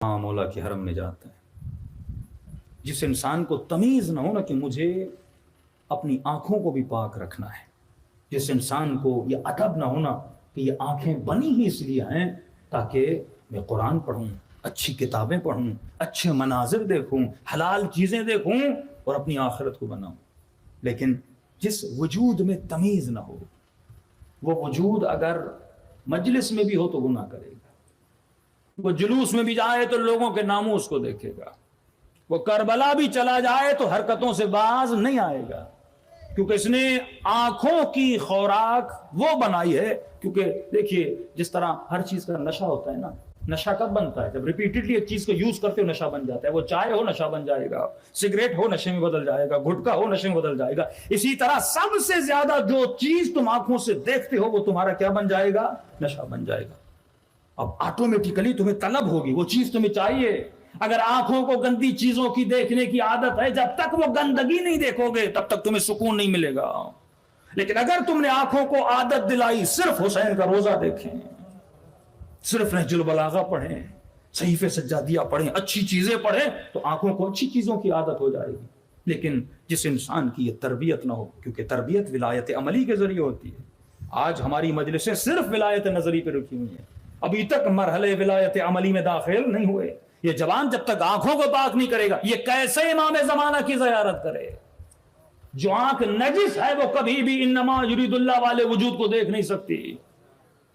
ہاں مولا کے حرم میں جاتا ہے. جس انسان کو تمیز نہ ہو نا کہ مجھے اپنی آنکھوں کو بھی پاک رکھنا ہے، جس انسان کو یہ ادب نہ ہونا کہ یہ آنکھیں بنی ہی اس لیے ہیں تاکہ میں قرآن پڑھوں، اچھی کتابیں پڑھوں، اچھے مناظر دیکھوں، حلال چیزیں دیکھوں اور اپنی آخرت کو بناؤں. لیکن جس وجود میں تمیز نہ ہو، وہ وجود اگر مجلس میں بھی ہو تو گناہ کرے گا، وہ جلوس میں بھی جائے تو لوگوں کے ناموس کو دیکھے گا، وہ کربلا بھی چلا جائے تو حرکتوں سے باز نہیں آئے گا، کیونکہ اس نے آنکھوں کی خوراک وہ بنائی ہے. کیونکہ دیکھیے جس طرح ہر چیز کا نشہ ہوتا ہے نا، نشہ کب بنتا ہے؟ جب ریپیٹڈلی ایک چیز کو یوز کرتے ہو نشہ بن جاتا ہے. وہ چائے ہو نشہ بن جائے گا، سگریٹ ہو نشے میں بدل جائے گا، گٹکا ہو نشے میں بدل جائے گا. اسی طرح سب سے زیادہ جو چیز تم آنکھوں سے دیکھتے ہو وہ تمہارا کیا بن جائے گا؟ نشہ بن جائے گا. اب آٹومیٹیکلی تمہیں طلب ہوگی، وہ چیز تمہیں چاہیے. اگر آنکھوں کو گندی چیزوں کی دیکھنے کی عادت ہے، جب تک وہ گندگی نہیں دیکھو گے تب تک تمہیں سکون نہیں ملے گا. لیکن اگر تم نے آنکھوں کو عادت دلائی صرف حسین کا روزہ دیکھیں، صرف نہج البلاغہ پڑھیں، صحیفہ سجادیہ پڑھیں، اچھی چیزیں پڑھیں، تو آنکھوں کو اچھی چیزوں کی عادت ہو جائے گی. لیکن جس انسان کی یہ تربیت نہ ہو، کیونکہ تربیت ولایت عملی کے ذریعے ہوتی ہے. آج ہماری مجلسیں صرف ولایت نظری پہ رکھی ہوئی ہیں، ابھی تک مرحلے ولایت عملی میں داخل نہیں ہوئے. یہ جوان جب تک آنکھوں کو پاک نہیں کرے گا، یہ کیسے امام زمانہ کی زیارت کرے؟ جو آنکھ نجس ہے وہ کبھی بھی انما یرید اللہ والے وجود کو دیکھ نہیں سکتی.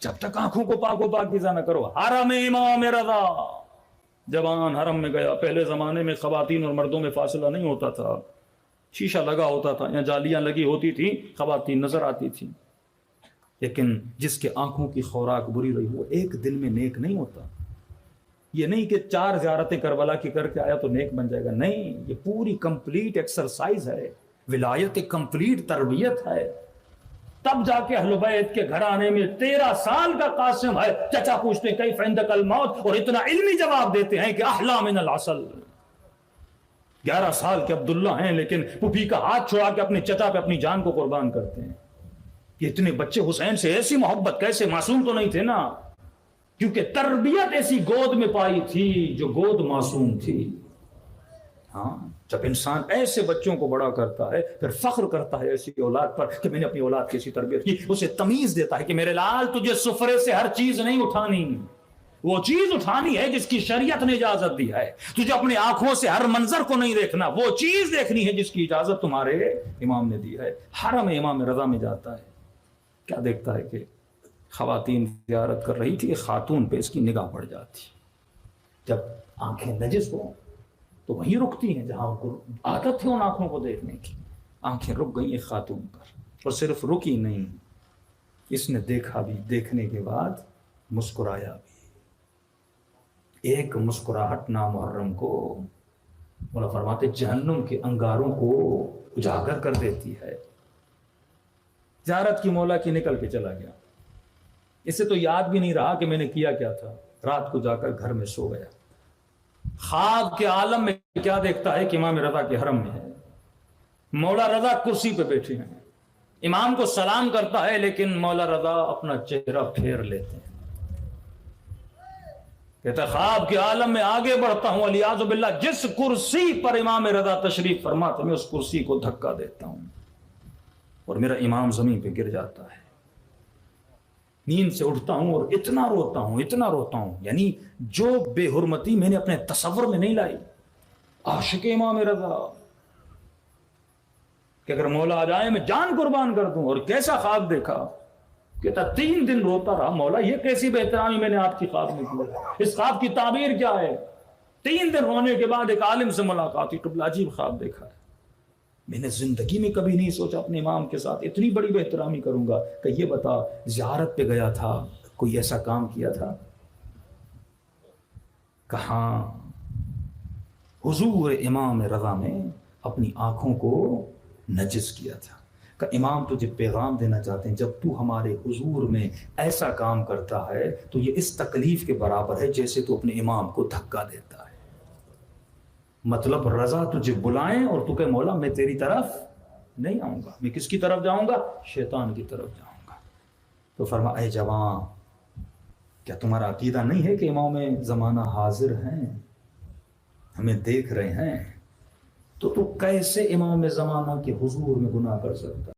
جب تک آنکھوں کو پاک و پاکیزہ نہ کرو. حرم امام رضا، جوان حرم میں گیا. پہلے زمانے میں خواتین اور مردوں میں فاصلہ نہیں ہوتا تھا، شیشہ لگا ہوتا تھا یا جالیاں لگی ہوتی تھی، خواتین نظر آتی تھی. لیکن جس کے آنکھوں کی خوراک بری رہی وہ ایک دن میں نیک نہیں ہوتا. یہ نہیں کہ 4 زیارتیں کربلا کی کر کے آیا تو نیک بن جائے گا، نہیں. یہ پوری کمپلیٹ ایکسرسائز ہے، ولایت کمپلیٹ تربیت ہے. تب جا کے اہل بیت کے گھرانے میں 13 سال کا قاسم ہے. چچا پوچھتے ہیں کیف عندک الموت، اور اتنا علمی جواب دیتے ہیں کہ احلی من العسل. 11 سال کے عبداللہ ہیں لیکن پھوپھی کا ہاتھ چھوڑا کے اپنے چچا پہ اپنی جان کو قربان کرتے ہیں. یہ اتنے بچے حسین سے ایسی محبت کیسے؟ معصوم تو نہیں تھے نا، کیونکہ تربیت ایسی گود میں پائی تھی جو گود معصوم تھی. ہاں، جب انسان ایسے بچوں کو بڑا کرتا ہے پھر فخر کرتا ہے ایسی اولاد پر کہ میں نے اپنی اولاد کی ایسی تربیت کی. اسے تمیز دیتا ہے کہ میرے لال تجھے سفرے سے ہر چیز نہیں اٹھانی، وہ چیز اٹھانی ہے جس کی شریعت نے اجازت دی ہے. تجھے اپنی آنکھوں سے ہر منظر کو نہیں دیکھنا، وہ چیز دیکھنی ہے جس کی اجازت تمہارے امام نے دی ہے. حرم امام رضا میں جاتا ہے، کیا دیکھتا ہے کہ خواتین زیارت کر رہی تھی، خاتون پہ اس کی نگاہ پڑ جاتی. جب آنکھیں نجس ہوں تو وہیں رکتی ہیں جہاں ان کو عادت ہے ان آنکھوں کو دیکھنے کی. آنکھیں رک گئی ایک خاتون پر، اور صرف رکی نہیں، اس نے دیکھا بھی، دیکھنے کے بعد مسکرایا بھی. ایک مسکراہٹ نامحرم کو مولا فرماتے جہنم کے انگاروں کو اجاگر کر دیتی ہے. زیارت کی مولا کی نکل کے چلا گیا، اسے تو یاد بھی نہیں رہا کہ میں نے کیا کیا تھا. رات کو جا کر گھر میں سو گیا. خواب کے عالم میں کیا دیکھتا ہے کہ امام رضا کے حرم میں ہے، مولا رضا کرسی پہ بیٹھے ہیں. امام کو سلام کرتا ہے لیکن مولا رضا اپنا چہرہ پھیر لیتے ہیں. کہتا خواب کے عالم میں آگے بڑھتا ہوں، الیاذ باللہ جس کرسی پر امام رضا تشریف فرماتے میں اس کرسی کو دھکا دیتا ہوں اور میرا امام زمین پہ گر جاتا ہے. نیند سے اٹھتا ہوں اور اتنا روتا ہوں، اتنا روتا ہوں، یعنی جو بے حرمتی میں نے اپنے تصور میں نہیں لائی. عاشق امام رضا کہ اگر مولا آ جائے میں جان قربان کر دوں. اور کیسا خواب دیکھا، کہتا 3 دن روتا رہا، مولا یہ کیسی بے احترامی میں نے آپ کی خواب میں کی، اس خواب کی تعبیر کیا ہے؟ 3 دن رونے کے بعد ایک عالم سے ملاقات ہوئی، قبل عجیب خواب دیکھا ہے، میں نے زندگی میں کبھی نہیں سوچا اپنے امام کے ساتھ اتنی بڑی بے احترامی کروں گا. کہ یہ بتا زیارت پہ گیا تھا، کوئی ایسا کام کیا تھا؟ کہاں حضور امام رضا میں اپنی آنکھوں کو نجس کیا تھا. کہ امام تجھے پیغام دینا چاہتے ہیں جب تو ہمارے حضور میں ایسا کام کرتا ہے تو یہ اس تکلیف کے برابر ہے جیسے تو اپنے امام کو دھکا دیتا ہے. مطلب رضا تجھے بلائیں اور تو کہ مولا میں تیری طرف نہیں آؤں گا، میں کس کی طرف جاؤں گا؟ شیطان کی طرف جاؤں گا. تو فرما اے جوان، کیا تمہارا عقیدہ نہیں ہے کہ امام زمانہ حاضر ہیں، ہمیں دیکھ رہے ہیں؟ تو کیسے امام زمانہ کے حضور میں گناہ کر سکتا؟